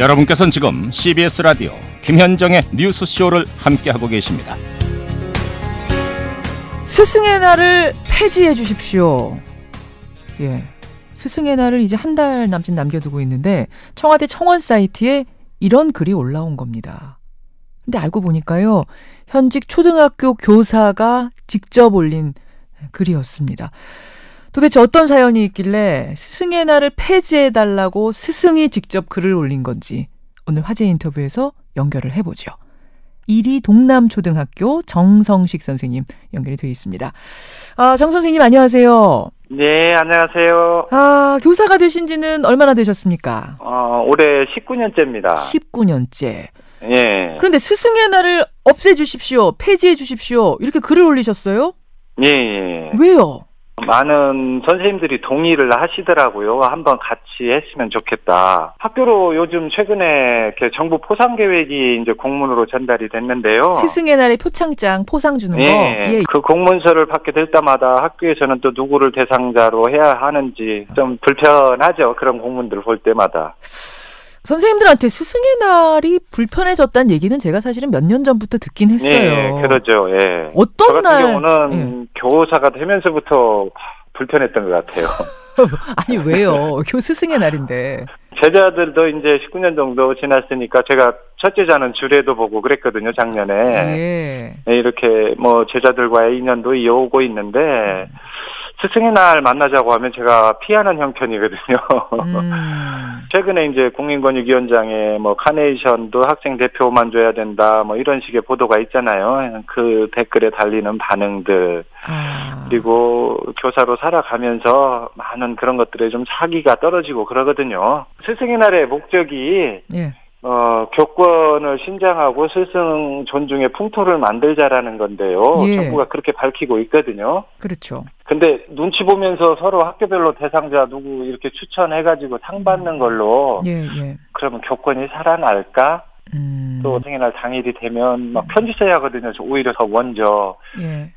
여러분께서는 지금 CBS 라디오 김현정의 뉴스쇼를 함께하고 계십니다. 스승의 날을 폐지해 주십시오. 예, 스승의 날을 이제 한 달 남짓 남겨두고 있는데 청와대 청원 사이트에 이런 글이 올라온 겁니다. 근데 알고 보니까요, 현직 초등학교 교사가 직접 올린 글이었습니다. 도대체 어떤 사연이 있길래 스승의 날을 폐지해달라고 스승이 직접 글을 올린 건지 오늘 화제 인터뷰에서 연결을 해보죠. 이리 동남초등학교 정성식 선생님 연결이 되어 있습니다. 정 선생님 안녕하세요. 네, 안녕하세요. 교사가 되신 지는 얼마나 되셨습니까? 올해 19년째입니다. 19년째. 예. 그런데 스승의 날을 없애주십시오, 폐지해주십시오, 이렇게 글을 올리셨어요? 예. 왜요? 많은 선생님들이 동의를 하시더라고요. 한번 같이 했으면 좋겠다. 학교로 요즘 최근에 정부 포상 계획이 이제 공문으로 전달이 됐는데요. 스승의 날에 표창장 포상 주는 거. 예. 그 공문서를 받게 될 때마다 학교에서는 또 누구를 대상자로 해야 하는지 좀 불편하죠. 그런 공문들을 볼 때마다. 선생님들한테 스승의 날이 불편해졌다는 얘기는 제가 사실은 몇 년 전부터 듣긴 했어요. 예, 그러죠. 예. 어떤 저 같은 경우는 교사가 되면서부터 불편했던 것 같아요. 아니 왜요? 스승의 날인데. 제자들도 이제 19년 정도 지났으니까 제가 첫째자는 주례도 보고 그랬거든요, 작년에. 예. 네, 이렇게 제자들과의 인연도 이어오고 있는데 스승의 날 만나자고 하면 제가 피하는 형편이거든요. 최근에 이제 국민권익위원장에 카네이션도 학생 대표만 줘야 된다, 이런 식의 보도가 있잖아요. 그 댓글에 달리는 반응들. 그리고 교사로 살아가면서 많은 그런 것들에 좀 사기가 떨어지고 그러거든요. 스승의 날의 목적이 교권을 신장하고 스승 존중의 풍토를 만들자라는 건데요. 예. 정부가 그렇게 밝히고 있거든요. 그렇죠. 근데 눈치 보면서 서로 학교별로 대상자 누구 이렇게 추천해가지고 상 받는 걸로 그러면 교권이 살아날까? 또 스승의 날 당일이 되면 편지 써야 하거든요. 오히려 더 먼저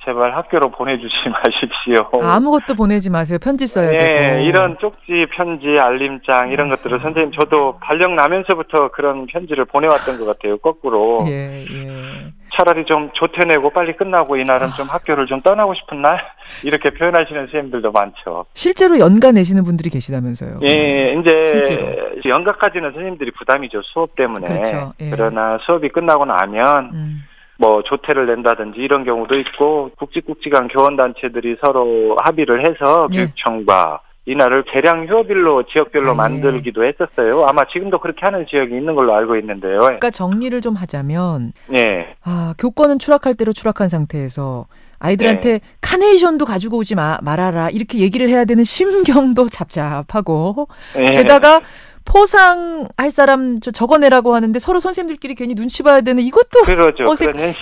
제발 학교로 보내주지 마십시오. 아무것도 보내지 마세요. 편지 써야 되고. 이런 쪽지, 편지, 알림장 이런 것들을 선생님 저도 발령 나면서부터 그런 편지를 보내왔던 것 같아요. 거꾸로. 차라리 좀 조퇴내고 빨리 끝나고 이날은 좀 학교를 좀 떠나고 싶은 날 이렇게 표현하시는 선생님들도 많죠. 실제로 연가 내시는 분들이 계시다면서요. 이제 실제로. 연가까지는 선생님들이 부담이죠. 수업 때문에. 그렇죠. 그러나 수업이 끝나고 나면 조퇴를 낸다든지 이런 경우도 있고 굵직굵직한 교원단체들이 서로 합의를 해서 교육청과 이날을 대량 휴업일로 지역별로 만들기도 했었어요. 아마 지금도 그렇게 하는 지역이 있는 걸로 알고 있는데요. 그러니까 정리를 좀 하자면 교권은 추락할 대로 추락한 상태에서 아이들한테 카네이션도 가지고 오지 말아라 이렇게 얘기를 해야 되는 심경도 잡잡하고 게다가 포상할 사람 적어내라고 하는데 서로 선생님들끼리 괜히 눈치 봐야 되는 이것도 그러죠.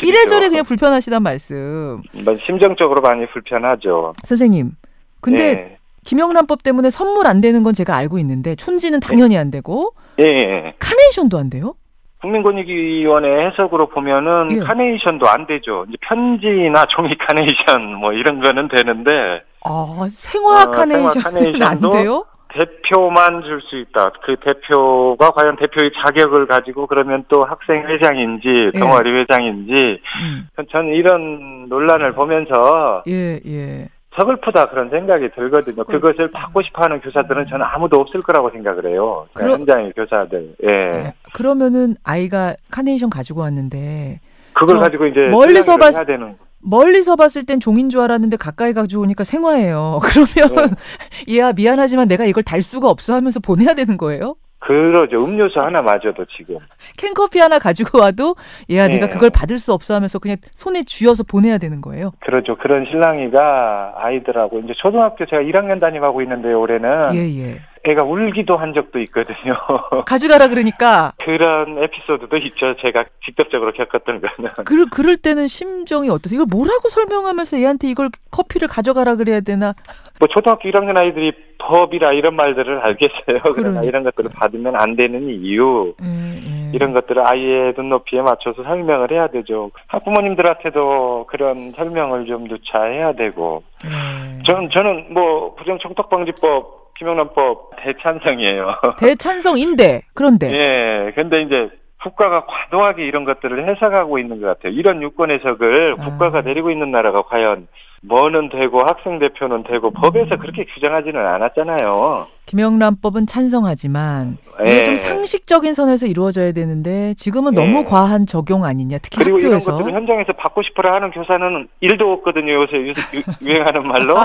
이래저래 그냥 불편하시단 말씀. 심정적으로 많이 불편하죠. 선생님, 근데 김영란법 때문에 선물 안 되는 건 제가 알고 있는데 촌지는 당연히 안 되고 카네이션도 안 돼요? 국민권익위원회 해석으로 보면은 카네이션도 안 되죠. 이제 편지나 종이 카네이션 이런 거는 되는데 생화 카네이션은 안 돼요? 대표만 줄 수 있다. 그 대표가 과연 대표의 자격을 가지고 그러면 또 학생 회장인지 동아리 회장인지 저는 이런 논란을 보면서 서글프다 그런 생각이 들거든요. 그것을 받고 싶어하는 교사들은 저는 아무도 없을 거라고 생각을 해요. 현장의 교사들. 그러면은 아이가 카네이션 가지고 왔는데 그걸 가지고 이제 멀리서 봤을 땐 종인 줄 알았는데 가까이 가지고 오니까 생화예요. 그러면 얘야 미안하지만 내가 이걸 달 수가 없어 하면서 보내야 되는 거예요? 그러죠. 음료수 하나마저도 지금. 캔커피 하나 가지고 와도 얘야 네가 그걸 받을 수 없어 하면서 그냥 손에 쥐어서 보내야 되는 거예요? 그렇죠. 그런 실랑이가 아이들하고 이제 초등학교 제가 1학년 담임하고 있는데 올해는 애가 울기도 한 적도 있거든요. 가져가라 그러니까. 그런 에피소드도 있죠. 제가 직접적으로 겪었던 거는. 그럴 때는 심정이 어떠세요? 이걸 뭐라고 설명하면서 얘한테 이걸 커피를 가져가라 그래야 되나? 초등학교 1학년 아이들이 법이라 이런 말들을 알겠어요. 그러나 이런 것들을 받으면 안 되는 이유, 이런 것들을 아이의 눈높이에 맞춰서 설명을 해야 되죠. 학부모님들한테도 그런 설명을 좀 누차 해야 되고. 저는 부정청탁방지법 김영란법 대찬성이에요. 대찬성인데 그런데 예, 근데 이제 국가가 과도하게 이런 것들을 해석하고 있는 것 같아요. 이런 유권 해석을 국가가 내리고 있는 나라가 과연 뭐는 되고 학생 대표는 되고 법에서 그렇게 규정하지는 않았잖아요. 김영란법은 찬성하지만 이게 좀 상식적인 선에서 이루어져야 되는데 지금은 너무 과한 적용 아니냐. 특히 그리고 학교에서. 이런 것들을 현장에서 받고 싶어라 하는 교사는 1도 없거든요. 요새 유행하는 말로.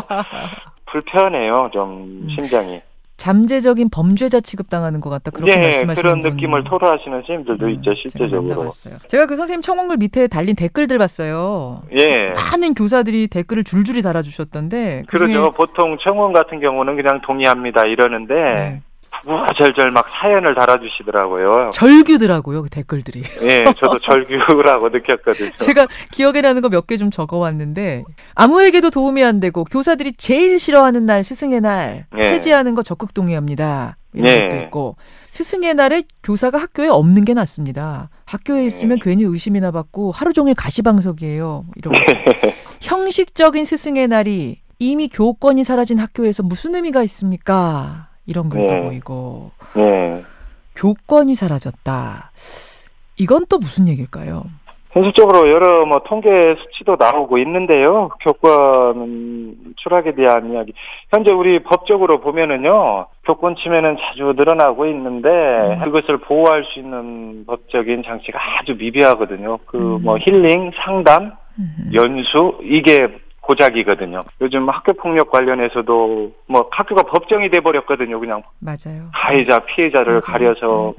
불편해요. 좀 심장이. 잠재적인 범죄자 취급당하는 것 같다. 그렇게 말씀하시는 그런 느낌을 토로하시는 선생님들도 있죠. 실제적으로. 제가 그 선생님 청원글 밑에 달린 댓글들 봤어요. 예. 많은 교사들이 댓글을 줄줄이 달아주셨던데. 그러죠. 보통 청원 같은 경우는 그냥 동의합니다 이러는데 네. 구구절절 막 사연을 달아주시더라고요. 절규더라고요, 그 댓글들이. 예, 저도 절규라고 느꼈거든요. 제가 기억에 나는 거 몇 개 좀 적어왔는데 아무에게도 도움이 안 되고 교사들이 제일 싫어하는 날 스승의 날 폐지하는 거 적극 동의합니다. 이런 것도 있고 스승의 날에 교사가 학교에 없는 게 낫습니다. 학교에 있으면 괜히 의심이나 받고 하루 종일 가시방석이에요. 이런 거. 형식적인 스승의 날이 이미 교권이 사라진 학교에서 무슨 의미가 있습니까? 이런 글도 보이고 교권이 사라졌다. 이건 또 무슨 얘기일까요? 현실적으로 여러 통계 수치도 나오고 있는데요. 교권 추락에 대한 이야기. 현재 우리 법적으로 보면은요, 교권 침해는 자주 늘어나고 있는데 그것을 보호할 수 있는 법적인 장치가 아주 미비하거든요. 힐링, 상담, 연수 이게 고작이거든요. 요즘 학교 폭력 관련해서도 학교가 법정이 돼 버렸거든요. 그냥 맞아요. 가해자, 피해자를 가려서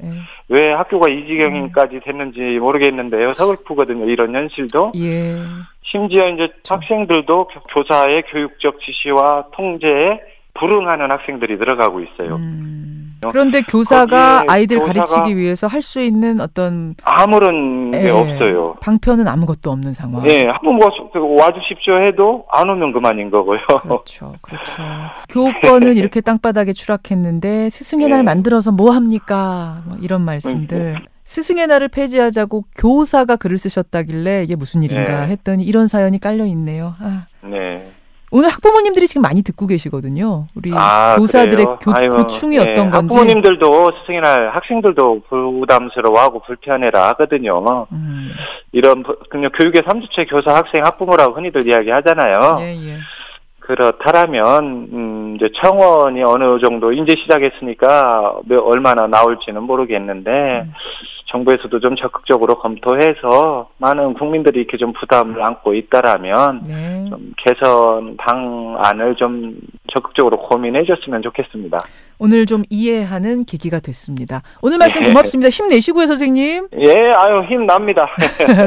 왜 학교가 이 지경까지 됐는지 모르겠는데요. 서글프거든요. 이런 현실도. 예. 심지어 이제 학생들도 교사의 교육적 지시와 통제에 불응하는 학생들이 들어가고 있어요. 그런데 교사가 아이들 가르치기 위해서 할 수 있는 어떤 아무런 게 없어요. 방편은 아무것도 없는 상황. 예, 한번 와주십시오 해도 안 오면 그만인 거고요. 그렇죠. 교권은 이렇게 땅바닥에 추락했는데 스승의 날 만들어서 뭐 합니까? 이런 말씀들. 스승의 날을 폐지하자고 교사가 글을 쓰셨다길래 이게 무슨 일인가 했더니 이런 사연이 깔려 있네요. 네. 오늘 학부모님들이 지금 많이 듣고 계시거든요. 우리 교사들의 고충이 어떤 건지. 학부모님들도 스승의 날 학생들도 부담스러워하고 불편해라 하거든요. 이런 교육의 3주체 교사, 학생, 학부모라고 흔히들 이야기하잖아요. 그렇다면 이제 청원이 어느 정도 이제 시작했으니까 얼마나 나올지는 모르겠는데 정부에서도 좀 적극적으로 검토해서 많은 국민들이 이렇게 좀 부담을 안고 있다라면 좀 개선 방안을 좀 적극적으로 고민해줬으면 좋겠습니다. 오늘 좀 이해하는 계기가 됐습니다. 오늘 말씀 고맙습니다. 힘내시고요, 선생님. 예, 힘 납니다.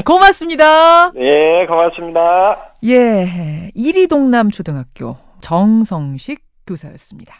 고맙습니다. 예, 고맙습니다. 예, 이리동남초등학교 정성식 교사였습니다.